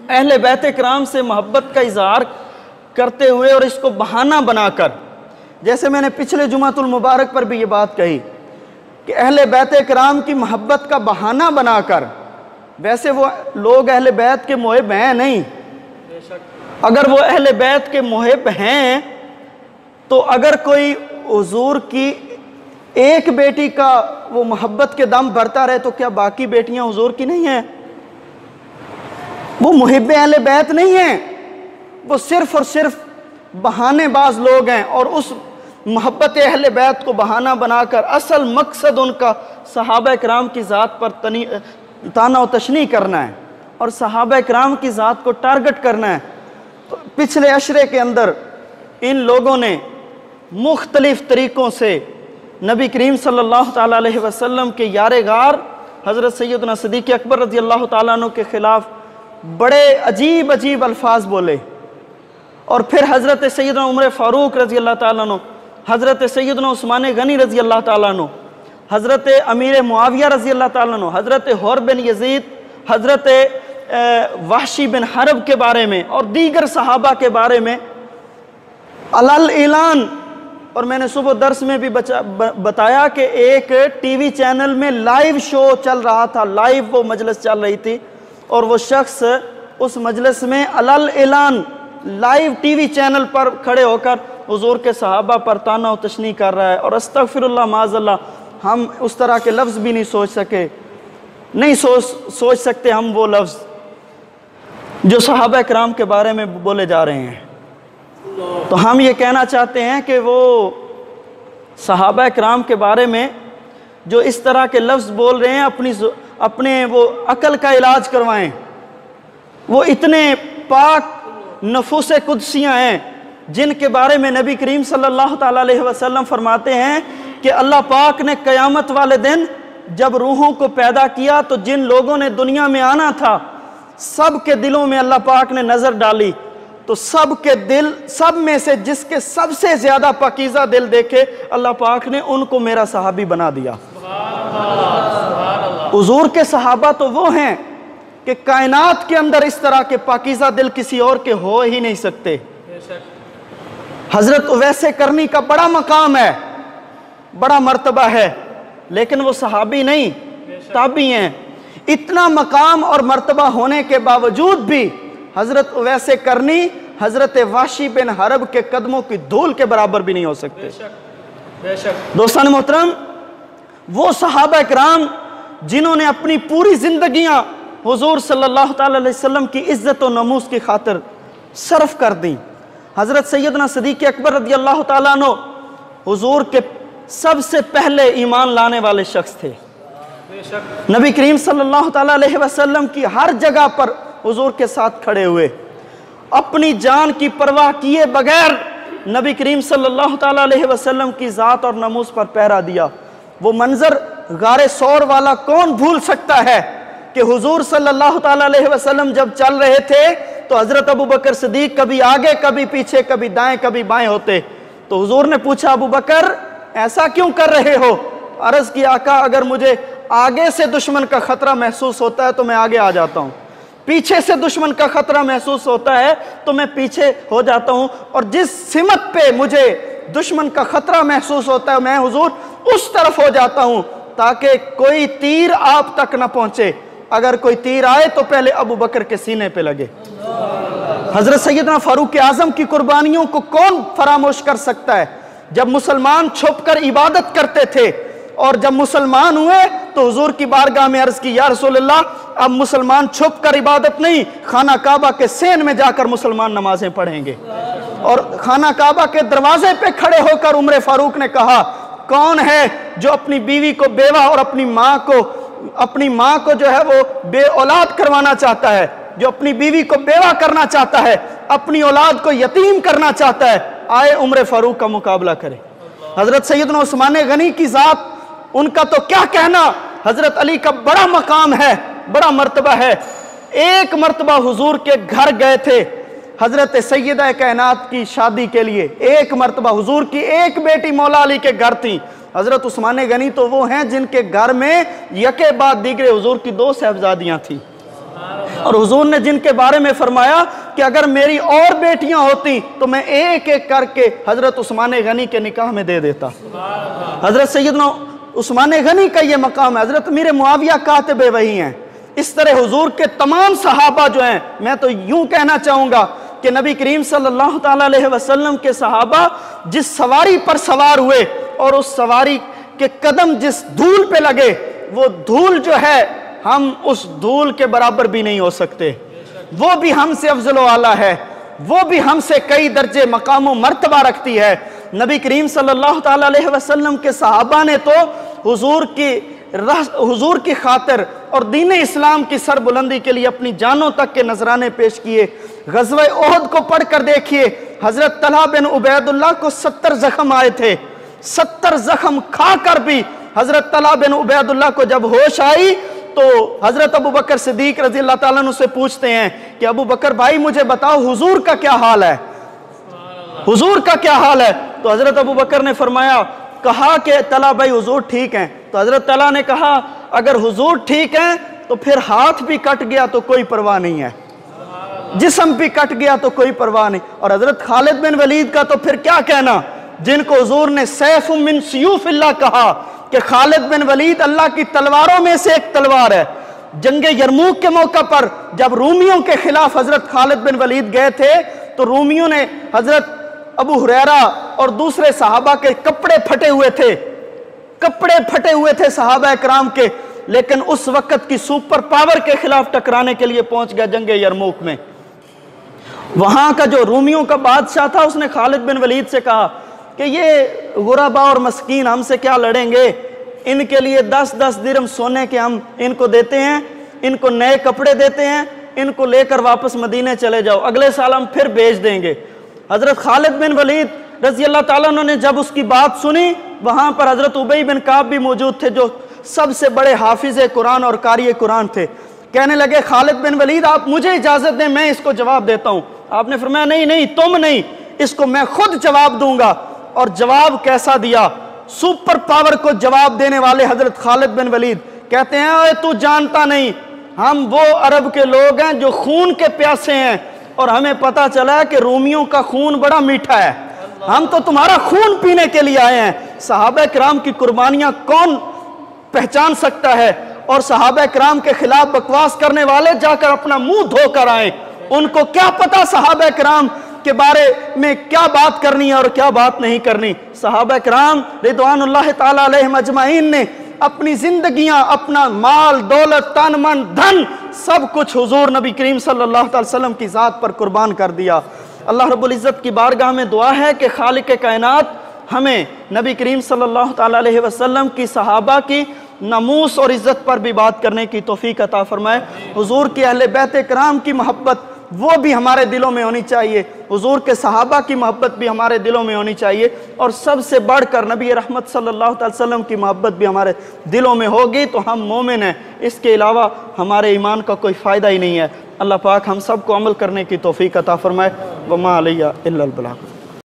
अहले बैत किराम से मोहब्बत का इजहार करते हुए और इसको बहाना बनाकर, जैसे मैंने पिछले जुमातुल मुबारक पर भी ये बात कही कि अहले बैत किराम की मोहब्बत का बहाना बनाकर, वैसे वो लोग अहले बैत के मुहिब हैं नहीं, अगर वो अहले बैत के मुहिब हैं तो अगर कोई हुजूर की एक बेटी का वो मोहब्बत के दम भरता रहे तो क्या बाकी बेटियां हुजूर की नहीं हैं? वो मुहिब अहले बैत नहीं हैं, वो सिर्फ और सिर्फ बहानेबाज लोग हैं। और उस मोहब्बत अहले बैत को बहाना बनाकर असल मकसद उनका सहाबा किराम की ज़ात पर ताना व तशनी करना है और सहाबा किराम की ज़ात को टारगेट करना है। तो पिछले अशरे के अंदर इन लोगों ने मुख्तलिफ तरीक़ों से नबी करीम सल्लल्लाहु ताला अलैहि वसल्लम के यारे गार हज़रत सैयदना सिद्दीक़ अकबर रज़ी अल्लाह ताला अन्हु के ख़िलाफ़ बड़े अजीब अजीब अल्फाज बोले। और फिर हज़रत सैयदना उमर फ़ारूक रज़ी अल्लाह ताला अन्हु, हज़रत सैयदना उस्मान गनी रज़ी अल्लाह ताला अन्हु, हज़रत अमीर मुआविया रज़ी अल्लाह ताला अन्हु, हज़रत हुर बिन यज़ीद, हज़रत वहशी बिन हरब के बारे में और दीगर सहाबा के बारे में अलल ऐलान। और मैंने सुबह दर्स में भी बताया कि एक टीवी चैनल में लाइव शो चल रहा था, लाइव वो मजलिस चल रही थी और वो शख्स उस मजलिस में अलल ऐलान लाइव टीवी चैनल पर खड़े होकर हुजूर के सहाबा पर ताना व तशनी कर रहा है। और अस्तगफिरुल्लाह माज़अल्लाह, हम उस तरह के लफ्ज़ भी नहीं सोच सके, नहीं सोच सकते हम वो लफ्ज़ जो सहाबा किराम के बारे में बोले जा रहे हैं। तो हम ये कहना चाहते हैं कि वो सहाबा किराम के बारे में जो इस तरह के लफ्ज़ बोल रहे हैं, अपने वो अकल का इलाज करवाएं। वो इतने पाक नफूस कुदसियाँ हैं जिनके बारे में नबी करीम सल्लल्लाहु ताला अलैहि वसल्लम फरमाते हैं कि अल्लाह पाक ने क़यामत वाले दिन जब रूहों को पैदा किया तो जिन लोगों ने दुनिया में आना था सब के दिलों में अल्लाह पाक ने नज़र डाली, तो सब के दिल, सब में से जिसके सबसे ज़्यादा पाकीज़ा दिल देखे अल्लाह पाक ने उनको मेरा सहाबी बना दिया। हुजूर के सहाबा तो वो हैं कि कायनात के अंदर इस तरह के पाकीज़ा दिल किसी और के हो ही नहीं सकते। हज़रत उवैसे करनी का बड़ा मकाम है, बड़ा मर्तबा है, लेकिन वो सहाबी नहीं, ताबी हैं। इतना मकाम और मर्तबा होने के बावजूद भी हज़रत उवैसे करनी हज़रत वहशी बिन हरब के कदमों की धूल के बराबर भी नहीं हो सकते। दोस्तान मोहतरम, वो सहाबा किराम जिन्होंने अपनी पूरी जिंदगियां हुजूर सल्लल्लाहु ताला अलैहि वसल्लम की इज्जत और नमूस की खातिर सर्फ कर दी। हज़रत सैयदना सिद्दीक़ अकबर रज़ी अल्लाह ताला अन्हु हुजूर के सबसे पहले ईमान लाने वाले शख्स थे। नबी करीम सल्लल्लाहु ताला अलैहि वसल्लम की हर जगह पर हुजूर के साथ खड़े हुए, अपनी जान की परवाह किए बगैर नबी करीम सल्लल्लाहु ताला अलैहि वसल्लम की ज़ात और नमूस पर पहरा दिया। वो मंजर गारे सौर वाला कौन भूल सकता है कि हुजूर सल्लल्लाहु ताला अलैहि वसल्लम जब चल रहे थे तो हज़रत अबू बकर सिद्दीक कभी आगे कभी पीछे, कभी दाएं कभी बाएं होते। तो हुजूर ने पूछा, अबू बकर ऐसा क्यों कर रहे हो? अर्ज़ की, आका अगर मुझे आगे से दुश्मन का खतरा महसूस होता है तो मैं आगे आ जाता हूँ, पीछे से दुश्मन का खतरा महसूस होता है तो मैं पीछे हो जाता हूँ, और जिस सिमत पे मुझे दुश्मन का खतरा महसूस होता है मैं हुजूर उस तरफ हो जाता हूँ ताकि कोई तीर आप तक न पहुँचे। अगर कोई तीर आए तो पहले अबू बकर के सीने पे लगे। हज़रत सैयदना फारूक आज़म की कुर्बानियों को कौन फरामोश कर सकता है? जब मुसलमान छुपकर इबादत करते थे और जब मुसलमान हुए तो हुजूर की बारगाह में अर्ज़ की, या रसूलल्लाह अब मुसलमान छुप कर इबादत नहीं, खाना काबा के सेन में जाकर मुसलमान नमाजें पढ़ेंगे। और खाना काबा के दरवाजे पे खड़े होकर उमर फारूक ने कहा, कौन है जो अपनी बीवी को बेवा और अपनी माँ को जो है वो बे औलाद करवाना चाहता है, जो अपनी बीवी को बेवा करना चाहता है, अपनी औलाद को यतीम करना चाहता है, आए उमर फारूक का मुकाबला करे। हजरत सैयदना उस्मान गनी की जात, उनका तो क्या कहना, हजरत अली का बड़ा मकाम है, बड़ा मर्तबा है। एक मर्तबा हुजूर के घर गए थे हजरत सैयदा कायनात की शादी के लिए, एक मर्तबा हुजूर की एक बेटी मौला अली के घर थी। हजरत उस्मान गनी तो वो हैं जिनके घर में यके बाद दीगरे हुजूर की 2 साहबजादियां थी। और हुजूर ने जिनके बारे में फरमाया कि अगर मेरी और बेटियां होती तो मैं एक एक करके हजरत उस्मान गनी के निकाह में दे देता। हजरत सैयदना उस्मान गनी का ये मकाम है। हजरत अमीर मुआविया कातिब वही हैं। इस तरह हुजूर के तमाम सहाबा जो हैं, मैं तो यूं कहना चाहूंगा कि नबी करीम सल्लल्लाहु ताला अलैहि वसल्लम के सहाबा जिस सवारी पर सवार हुए और उस सवारी के कदम जिस धूल पे लगे, वो धूल जो है हम उस धूल के बराबर भी नहीं हो सकते। वो भी हमसे अफजल आला है, वो भी हमसे कई दर्जे मकाम मर्तबा रखती है। नबी करीम सल्लल्लाहु ताला अलैहि वसल्लम के सहाबा ने तो हुजूर की खातिर और दीन इस्लाम की सरबुलंदी के लिए अपनी जानों तक के नजराने पेश किए। ग़ज़वा ओहद को पढ़कर देखिए, हजरत तलहा बिन उबैदुल्लाह को 70 जख्म आए थे। 70 जख्म खाकर भी हजरत तलहा बिन उबैदुल्लाह को जब होश आई तो हजरत अबू बकर सिद्दीक रज़ी अल्लाह ताला अन्हु से पूछते हैं कि अबू बकर भाई मुझे बताओ हुजूर का क्या हाल है, हुजूर का क्या हाल है। तो हजरत अबू बकर ने फरमाया, कहा कि तला भाई हुजूर ठीक हैं। तो हजरत तला ने कहा अगर हुजूर ठीक हैं तो फिर हाथ भी कट गया तो कोई परवाह नहीं है, जिस्म भी कट गया तो कोई परवाह नहीं। और हजरत खालिद बिन वलीद का तो फिर क्या कहना, जिनको हुजूर ने सैफ मिन सियूफिल्लाह कहा कि खालिद बिन वलीद अल्लाह की तलवारों में से एक तलवार है। जंगे यरमूक के मौका पर जब रूमियों के खिलाफ हजरत खालिद बिन वलीद गए थे तो रूमियों ने हजरत अबू हुरैरा और दूसरे सहाबा के कपड़े फटे हुए थे, कपड़े फटे हुए थे सहाबा इकराम के, लेकिन उस वक्त की सुपर पावर के खिलाफ टकराने के लिए पहुंच गया जंगे यरमूक में। वहां का जो रूमियों का बादशाह था उसने खालिद बिन वलीद से कहा कि ये गुरबा और मस्कीन हमसे क्या लड़ेंगे, इनके लिए 10-10 दिरहम सोने के हम इनको देते हैं, इनको नए कपड़े देते हैं, इनको लेकर वापस मदीने चले जाओ, अगले साल हम फिर भेज देंगे। हजरत खालिद बिन वलीद रजी अल्लाह ताला अन्हु ने जब उसकी बात सुनी, वहां पर हजरत उबई बिन काब भी मौजूद थे जो सबसे बड़े हाफिज कुरान और कारी कुरान थे। कहने लगे खालिद बिन वलीद आप मुझे इजाजत दें, मैं इसको जवाब देता हूं। आपने फरमाया नहीं नहीं तुम नहीं, इसको मैं खुद जवाब दूंगा। और जवाब कैसा दिया, सुपर पावर को जवाब देने वाले हजरत खालिद बिन वलीद कहते हैं ओए तू जानता नहीं, हम वो अरब के लोग हैं जो खून के प्यासे हैं और हमें पता चला कि रोमियों का खून बड़ा मीठा है, हम तो तुम्हारा खून पीने के लिए आए हैं। सहाबा किराम की कुर्बानियां कौन पहचान सकता है, और सहाबा किराम के खिलाफ बकवास करने वाले जाकर अपना मुंह धोकर आए। उनको क्या पता सहाबा किराम के बारे में क्या बात करनी है और क्या बात नहीं करनी। सहाबा किराम रिदवानुल्लाह ताला अलैहिम अजमाइन ने अपनी जिंदगियां, अपना माल दौलत तन मन धन सब कुछ हुजूर नबी करीम सल्लल्लाहु अलैहि वसल्लम की ज़ात पर कुर्बान कर दिया। अल्लाह रब्बुल इज़्ज़त की बारगाह में दुआ है कि खालिक कायनात हमें नबी करीम सल्लल्लाहु ताला अलैहि वसल्लम की सहाबा की नमूस और इज़्ज़त पर भी बात करने की तौफीक अता फरमाए। हुजूर की अहले बैत किराम की मोहब्बत वो भी हमारे दिलों में होनी चाहिए, हुजूर के सहाबा की मोहब्बत भी हमारे दिलों में होनी चाहिए, और सबसे बढ़कर नबी रहमत सल्लल्लाहु अलैहि वसल्लम की मोहब्बत भी हमारे दिलों में होगी तो हम मोमिन हैं। इसके अलावा हमारे ईमान का कोई फ़ायदा ही नहीं है। अल्लाह पाक हम सबको अमल करने की तौफीक अता फरमाए। वमा अलैया इल्लल बलाग।